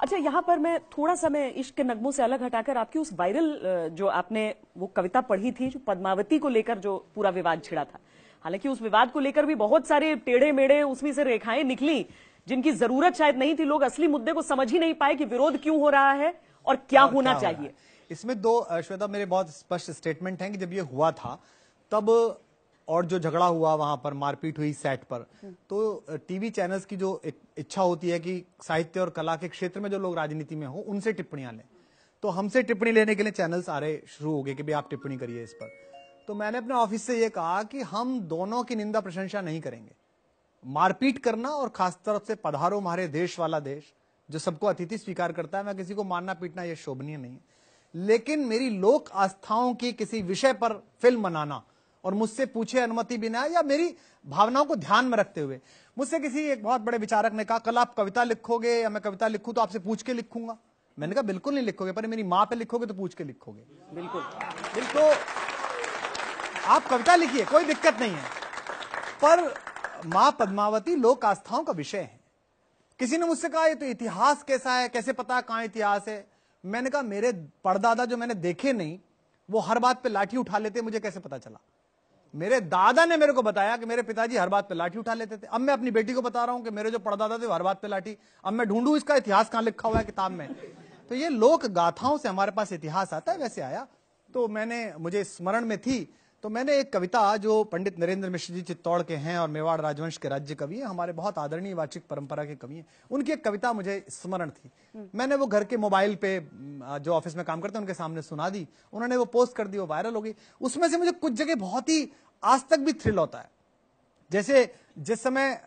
अच्छा, यहाँ पर मैं थोड़ा सा मैं इश्क के नगमों से अलग हटाकर आपकी उस वायरल जो आपने वो कविता पढ़ी थी, जो पद्मावती को लेकर जो पूरा विवाद छिड़ा था, हालांकि उस विवाद को लेकर भी बहुत सारे टेढ़े मेढ़े उसमें से रेखाएं निकली जिनकी जरूरत शायद नहीं थी। लोग असली मुद्दे को समझ ही नहीं पाए कि विरोध क्यों हो रहा है और क्या होना चाहिए। इसमें दो श्वेता मेरे बहुत स्पष्ट स्टेटमेंट हैं कि जब ये हुआ था तब, और जो झगड़ा हुआ वहां पर, मारपीट हुई सेट पर, तो टीवी चैनल्स की जो एक इच्छा होती है कि साहित्य और कला के क्षेत्र में जो लोग राजनीति में हो उनसे टिप्पणियां लें, तो हमसे टिप्पणी लेने के लिए चैनल्स आ रहे शुरू हो गए कि भाई आप टिप्पणी करिए इस पर। तो मैंने अपने ऑफिस से यह कहा कि हम दोनों की निंदा प्रशंसा नहीं करेंगे। मारपीट करना और खास तरफ से पधारो हमारे देश वाला देश जो सबको अतिथि स्वीकार करता है, मैं किसी को मारना पीटना यह शोभनीय नहीं है, लेकिन मेरी लोक आस्थाओं की किसी विषय पर फिल्म बनाना और मुझसे पूछे अनुमति बिना या मेरी भावनाओं को ध्यान में रखते हुए, मुझसे किसी एक बहुत बड़े विचारक ने कहा कल आप कविता लिखोगे या मैं कविता लिखूं तो आपसे पूछ के लिखूंगा। मैंने कहा बिल्कुल नहीं लिखोगे, पर मेरी मां पे लिखोगे तो पूछ के लिखोगे। बिल्कुल तो आप कविता लिखिए, कोई दिक्कत नहीं है, पर मां पद्मावती लोक आस्थाओं का विषय है। किसी ने मुझसे कहा ये तो इतिहास कैसा है, कैसे पता कहां इतिहास है। मैंने कहा मेरे परदादा जो मैंने देखे नहीं वो हर बात पे लाठी उठा लेते, मुझे कैसे पता चला? मेरे दादा ने मेरे को बताया कि मेरे पिताजी हर बात पे लाठी उठा लेते थे। अब मैं अपनी बेटी को बता रहा हूं कि मेरे जो परदादा थे वो हर बात पे लाठी। अब मैं ढूंढूं इसका इतिहास कहां लिखा हुआ है किताब में। तो ये लोक गाथाओं से हमारे पास इतिहास आता है, वैसे आया। तो मुझे स्मरण में थी, तो मैंने एक कविता जो पंडित नरेंद्र मिश्र जी चित्तौड़ के हैं और मेवाड़ राजवंश के राज्य कवि हैं, हमारे बहुत आदरणीय वाचिक परंपरा के कवि हैं, उनकी एक कविता मुझे स्मरण थी। मैंने वो घर के मोबाइल पे जो ऑफिस में काम करते हैं उनके सामने सुना दी, उन्होंने वो पोस्ट कर दी, वो वायरल हो गई। उसमें से मुझे कुछ जगह बहुत ही आज तक भी थ्रिल होता है। जैसे जिस समय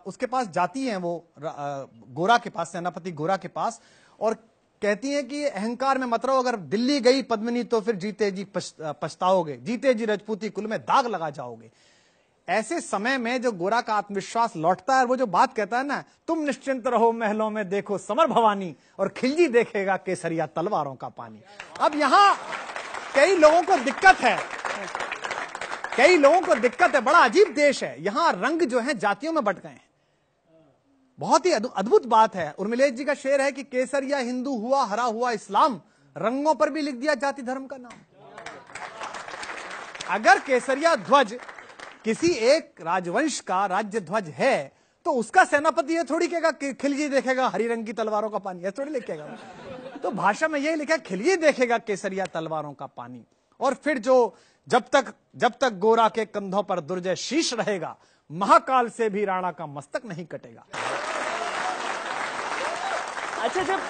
उसके पास जाती हैं वो गोरा के पास, सेनापति गोरा के पास, और कहती हैं कि अहंकार में मत रहो, अगर दिल्ली गई पद्मिनी तो फिर जीते जी पछताओगे, जीते जी राजपूती कुल में दाग लगा जाओगे। ऐसे समय में जो गोरा का आत्मविश्वास लौटता है, वो जो बात कहता है ना, तुम निश्चिंत रहो महलों में देखो समर भवानी और खिलजी देखेगा केसरिया तलवारों का पानी। अब यहां कई लोगों को दिक्कत है, बड़ा अजीब देश है, यहां रंग जो है जातियों में बट गए हैं। बहुत ही अद्भुत बात है। उर्मिलेश जी का शेर है कि केसरिया हिंदू हुआ हरा हुआ इस्लाम, रंगों पर भी लिख दिया जाति धर्म का नाम। अगर केसरिया ध्वज किसी एक राजवंश का राज्य ध्वज है तो उसका सेनापति ये थोड़ी कहेगा खिलजी देखेगा हरी रंग की तलवारों का पानी, ये थोड़ी लिखेगा। तो भाषा में यही लिखा है खिलजी देखेगा केसरिया तलवारों का पानी। और फिर जो जब तक गोरा के कंधों पर दुर्जय शीश रहेगा, महाकाल से भी राणा का मस्तक नहीं कटेगा। अच्छा, जब